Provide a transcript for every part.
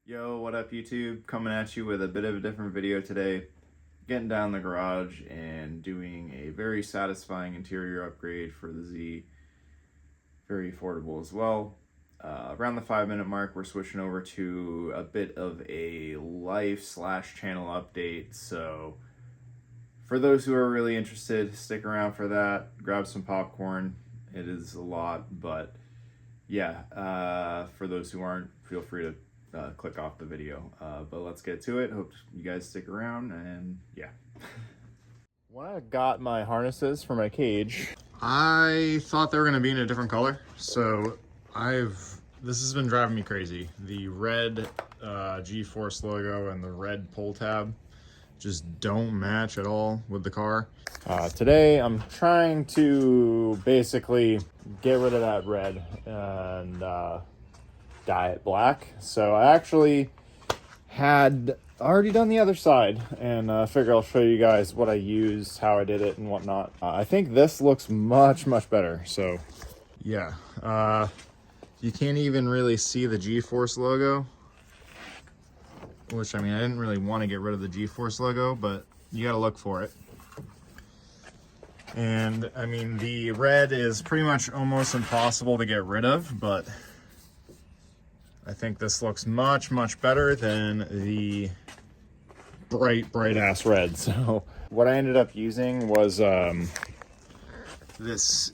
Yo, what up YouTube? Coming at you with a bit of a different video today. Getting down the garage and doing a very satisfying interior upgrade for the Z. Very affordable as well. Around the 5-minute mark, we're switching over to a bit of a life/channel update. So for those who are really interested, stick around for that. Grab some popcorn. It is a lot, but yeah, for those who aren't, feel free to click off the video. But let's get to it. Hope you guys stick around, and yeah. When I got my harnesses for my cage, I thought they were going to be in a different color. So this has been driving me crazy. The red G-Force logo and the red pull tab just don't match at all with the car. Today I'm trying to basically get rid of that red and dye it black. So I actually had already done the other side, and I figure I'll show you guys what I used, how I did it, and whatnot. I think this looks much better. So yeah, you can't even really see the G-Force logo, which, I mean, I didn't really want to get rid of the G-Force logo, but you gotta look for it. And I mean, the red is pretty much almost impossible to get rid of, but I think this looks much better than the bright ass red. So what I ended up using was this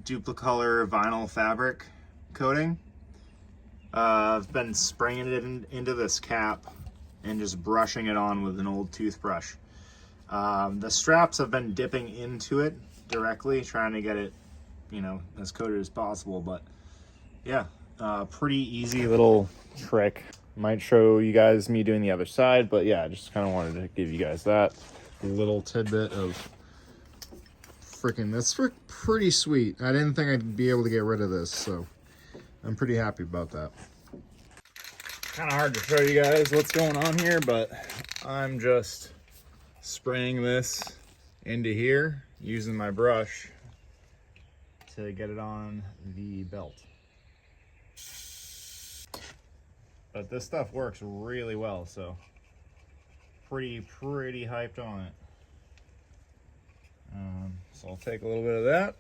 duplicolor vinyl fabric coating. I've been spraying it into this cap and just brushing it on with an old toothbrush. The straps have been dipping into it directly, trying to get it, you know, as coated as possible. But yeah, pretty easy little trick. Might show you guys me doing the other side, but yeah, I just kind of wanted to give you guys that little tidbit of that's pretty sweet. I didn't think I'd be able to get rid of this, so I'm pretty happy about that. Kind of hard to show you guys what's going on here, but I'm just spraying this into here using my brush to get it on the belt. But this stuff works really well, so pretty hyped on it. So I'll take a little bit of that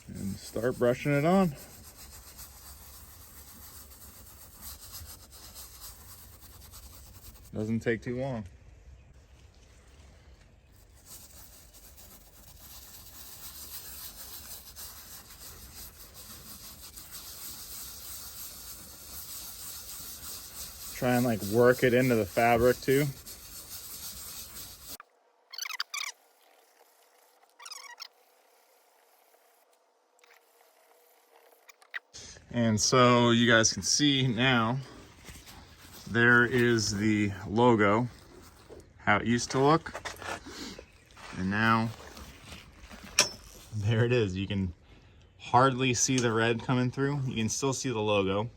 and start brushing it on. Doesn't take too long. Try and like work it into the fabric too. And so you guys can see now, there is the logo, how it used to look. And now, there it is. You can hardly see the red coming through. You can still see the logo.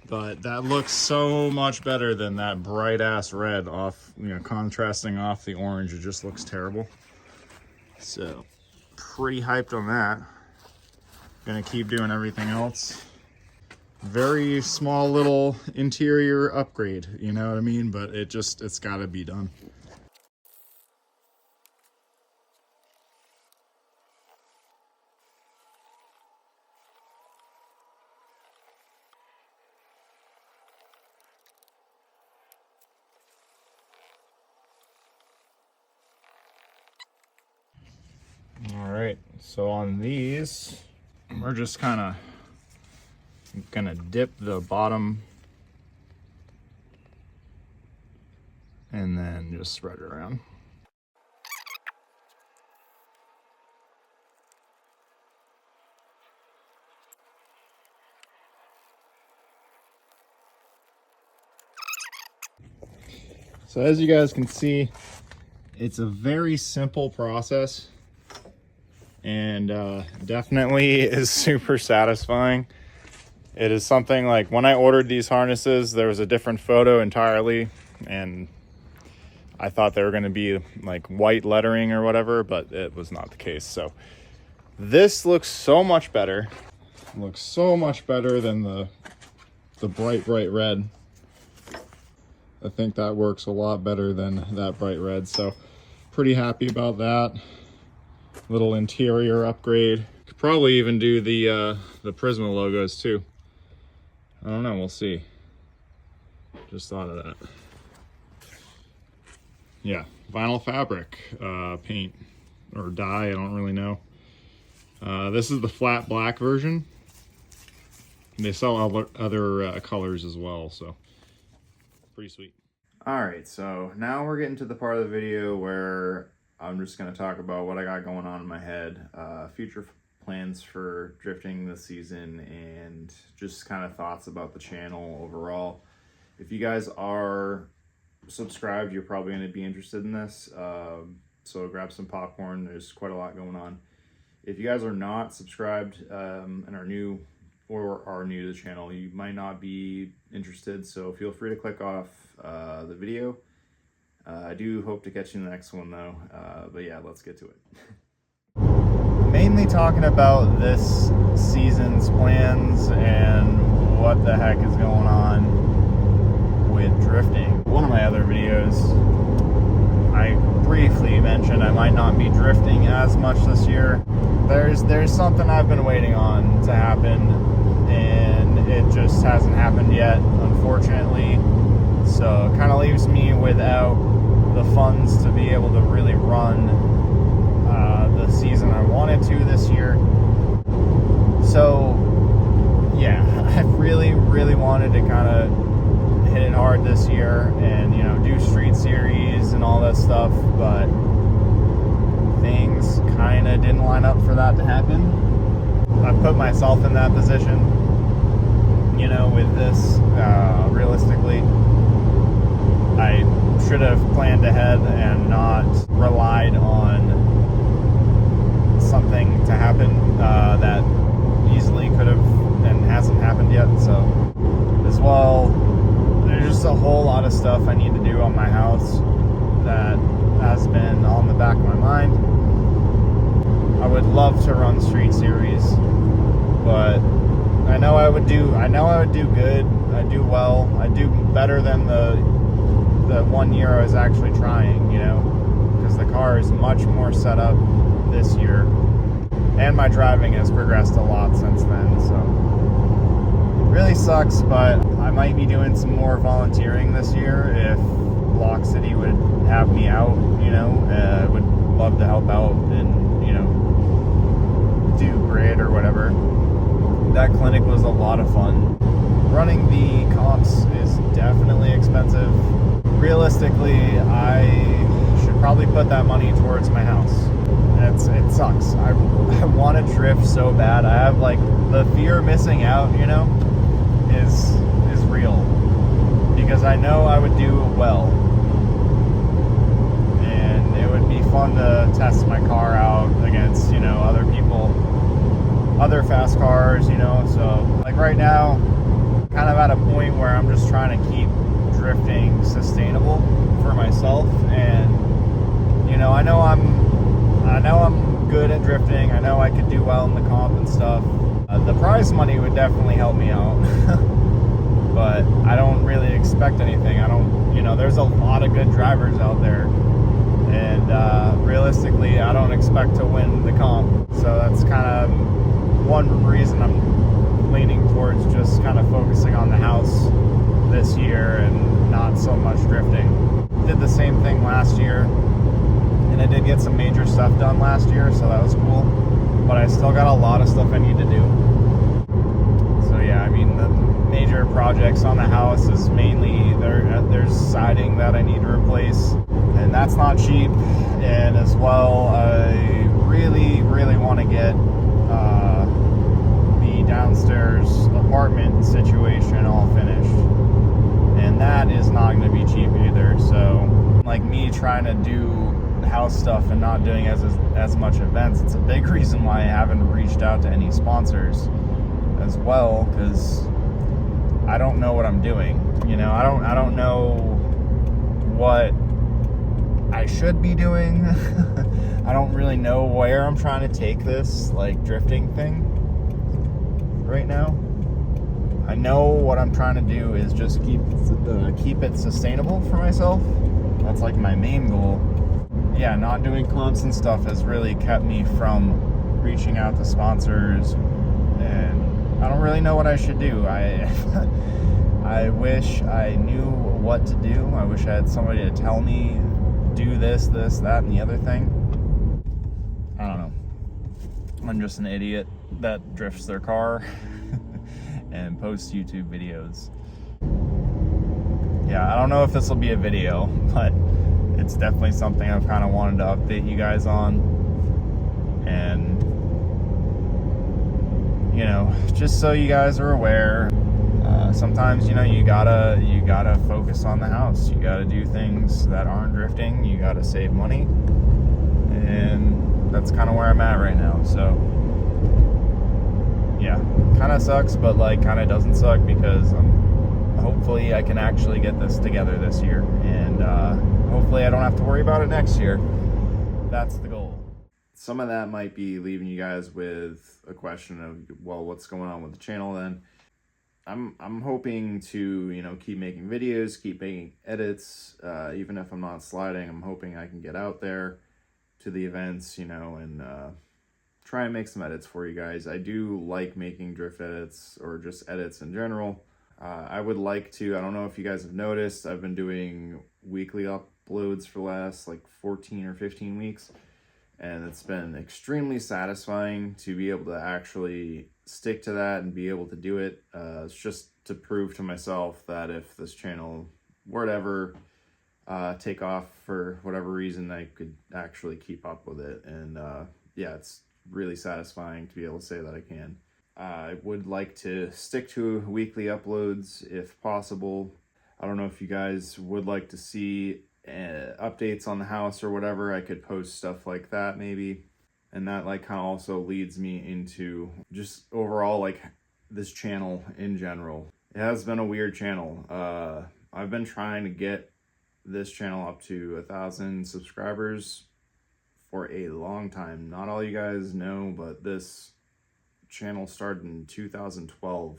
But that looks so much better than that bright ass red off, you know, contrasting off the orange. It just looks terrible. So, pretty hyped on that. Gonna keep doing everything else. Very small little interior upgrade, you know what I mean? But it's gotta be done. All right, so on these, we're just kind of gonna dip the bottom and then just spread it around. So as you guys can see, it's a very simple process, and definitely is super satisfying. It is something like, when I ordered these harnesses, there was a different photo entirely, and I thought they were going to be like white lettering or whatever, but it was not the case. So this looks so much better. Looks so much better than the the bright red. I think that works a lot better than that bright red, so pretty happy about that. Little interior upgrade. Could probably even do the Prisma logos too. I don't know, we'll see. Just thought of that. Yeah, vinyl fabric paint or dye, I don't really know. This is the flat black version. They sell other colors as well, so pretty sweet. All right, so now we're getting to the part of the video where I'm just going to talk about what I got going on in my head, future plans for drifting this season, and just kind of thoughts about the channel overall. If you guys are subscribed, you're probably going to be interested in this, so grab some popcorn. There's quite a lot going on. If you guys are not subscribed and are new to the channel, you might not be interested, so feel free to click off the video. I do hope to catch you in the next one though, but yeah, let's get to it. Mainly talking about this season's plans and what the heck is going on with drifting. One of my other videos, I briefly mentioned I might not be drifting as much this year. There's something I've been waiting on to happen, and it just hasn't happened yet, unfortunately. So it kind of leaves me without the funds to be able to really run the season I wanted to this year. So yeah, I really wanted to kind of hit it hard this year and, you know, do street series and all that stuff, but things kind of didn't line up for that to happen. I put myself in that position, you know, with this. Realistically, I should have planned ahead and not relied on something to happen that easily could have and hasn't happened yet. So as well, there's just a whole lot of stuff I need to do on my house that has been on the back of my mind. I would love to run street series, but I know I would do good. I do well. I do better than the 1 year I was actually trying, you know, because the car is much more set up this year, and my driving has progressed a lot since then. So it really sucks, but I might be doing some more volunteering this year if Lock City would have me out, you know. I would love to help out and, you know, do grid or whatever. That clinic was a lot of fun. Running the comps is definitely expensive. Realistically, I should probably put that money towards my house. It sucks. I want to drift so bad. I have, like, the fear of missing out, you know, is real, because I know I would do well, and it would be fun to test my car out against, you know, other people, other fast cars, you know. So like right now, kind of at a point where I'm just trying to keep drifting sustainable for myself, and, you know, I know I'm good at drifting. I know I could do well in the comp and stuff. The prize money would definitely help me out. But I don't really expect anything. You know, there's a lot of good drivers out there, and realistically, I don't expect to win the comp. So that's kind of one reason I'm leaning towards just kind of focusing on the house this year and not so much drifting. Did the same thing last year, and I did get some major stuff done last year, so that was cool. But I still got a lot of stuff I need to do. So yeah, I mean, the major projects on the house is mainly there's siding that I need to replace, and that's not cheap. And as well, I really want to get the downstairs apartment situation all finished, and that is not going to be cheap either. So like me trying to do house stuff and not doing as much events, it's a big reason why I haven't reached out to any sponsors as well, because I don't know what I'm doing. You know, I don't know what I should be doing. I don't really know where I'm trying to take this, like, drifting thing right now. I know what I'm trying to do is just keep it sustainable for myself. That's like my main goal. Yeah, not doing constant stuff has really kept me from reaching out to sponsors, and I don't really know what I should do. I wish I knew what to do. I wish I had somebody to tell me, do this, that, and the other thing. I don't know. I'm just an idiot that drifts their car and posts YouTube videos. Yeah, I don't know if this will be a video, but it's definitely something I've kind of wanted to update you guys on. And, you know, just so you guys are aware, sometimes, you know, you gotta focus on the house. You gotta do things that aren't drifting. You gotta save money. And that's kind of where I'm at right now. So, yeah, kind of sucks, but like kind of doesn't suck because hopefully I can actually get this together this year, and hopefully I don't have to worry about it next year. That's the goal. Some of that might be leaving you guys with a question of, well, what's going on with the channel then? I'm hoping to, you know, keep making videos, keep making edits, even if I'm not sliding. I'm hoping I can get out there to the events, you know, and try and make some edits for you guys. I do like making drift edits or just edits in general. I would like to, I don't know if you guys have noticed, I've been doing weekly uploads for the last like 14 or 15 weeks. And it's been extremely satisfying to be able to actually stick to that and be able to do it. It's just to prove to myself that if this channel were to ever take off for whatever reason, I could actually keep up with it. And yeah, it's really satisfying to be able to say that I can. I would like to stick to weekly uploads if possible. I don't know if you guys would like to see updates on the house or whatever. I could post stuff like that maybe. And that like kind of also leads me into just overall like this channel in general. It has been a weird channel. I've been trying to get this channel up to 1,000 subscribers for a long time. Not all you guys know, but this channel started in 2012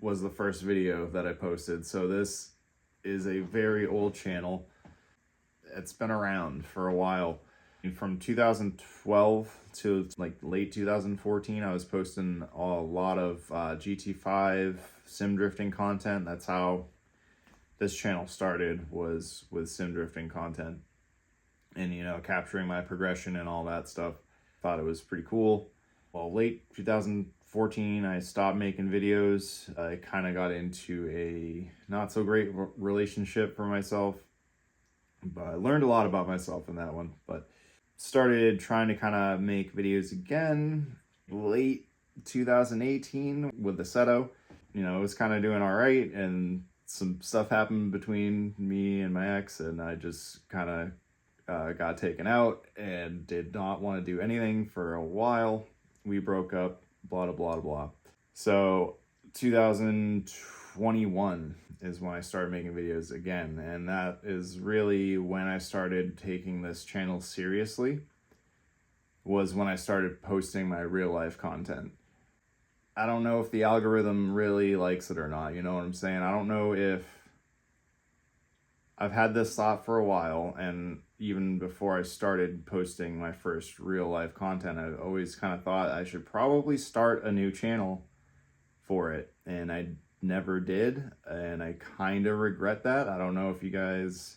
was the first video that I posted. So this is a very old channel. It's been around for a while. From 2012 to like late 2014, I was posting a lot of GT5 sim drifting content. That's how this channel started, was with sim drifting content and, you know, capturing my progression and all that stuff. Thought it was pretty cool. Well, late 2014, I stopped making videos. I kind of got into a not so great relationship for myself, but I learned a lot about myself in that one. But started trying to kind of make videos again late 2018 with the Seto. You know, it was kind of doing all right, and some stuff happened between me and my ex, and I just kind of got taken out and did not want to do anything for a while. We broke up, blah, blah, blah, blah. So 2021 is when I started making videos again. And that is really when I started taking this channel seriously, was when I started posting my real life content. I don't know if the algorithm really likes it or not. You know what I'm saying? I don't know if I've had this thought for a while, and even before I started posting my first real life content, I always kind of thought I should probably start a new channel for it, and I never did, and I kind of regret that. I don't know if you guys,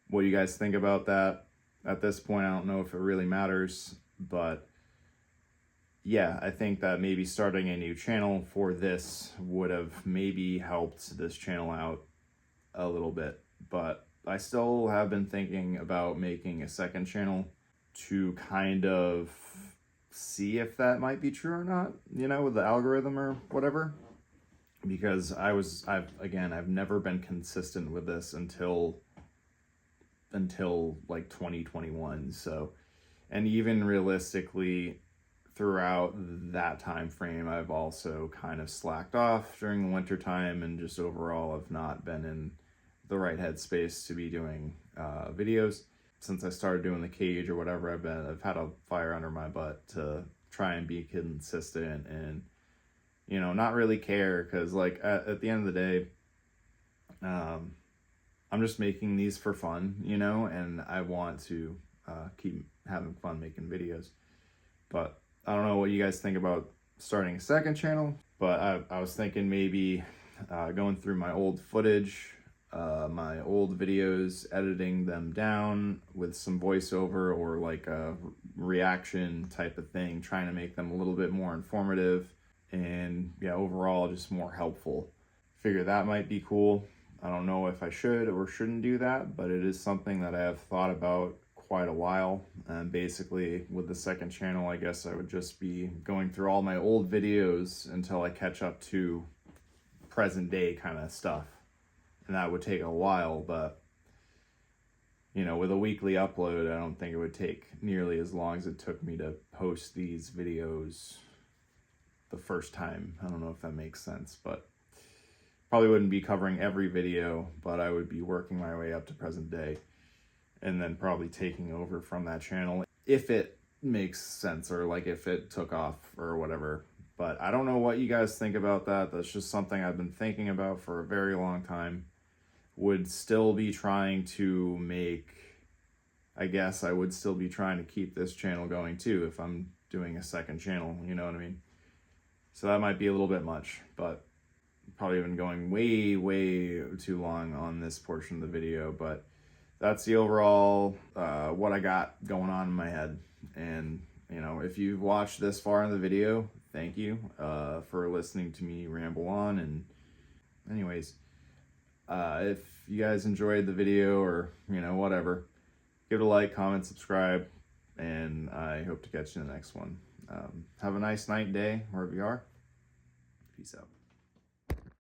what you guys think about that at this point. I don't know if it really matters, but yeah, I think that maybe starting a new channel for this would have maybe helped this channel out a little bit. But I still have been thinking about making a second channel to kind of see if that might be true or not, you know, with the algorithm or whatever. Because I've never been consistent with this until like 2021. So, and even realistically throughout that time frame, I've also kind of slacked off during the winter time, and just overall I've not been in the right headspace to be doing videos. Since I started doing the cage or whatever, I've had a fire under my butt to try and be consistent and, you know, not really care, because like at the end of the day, I'm just making these for fun, you know, and I want to keep having fun making videos. But I don't know what you guys think about starting a second channel, but I was thinking maybe going through my old footage, my old videos, editing them down with some voiceover or like a reaction type of thing, trying to make them a little bit more informative and yeah, overall just more helpful. Figure that might be cool. I don't know if I should or shouldn't do that, but it is something that I have thought about quite a while. And basically with the second channel, I guess I would just be going through all my old videos until I catch up to present day kind of stuff. And that would take a while, but you know, with a weekly upload, I don't think it would take nearly as long as it took me to post these videos the first time. I don't know if that makes sense, but probably wouldn't be covering every video, but I would be working my way up to present day and then probably taking over from that channel if it makes sense, or like if it took off or whatever. But I don't know what you guys think about that. That's just something I've been thinking about for a very long time. Would still be trying to make, I guess I would still be trying to keep this channel going too if I'm doing a second channel, you know what I mean? So that might be a little bit much, but probably been going way too long on this portion of the video. But that's the overall what I got going on in my head. And you know, if you've watched this far in the video, thank you for listening to me ramble on. And anyways, if you guys enjoyed the video, or you know, whatever, give it a like, comment, subscribe, and I hope to catch you in the next one. Have a nice night, day, wherever you are. Peace out.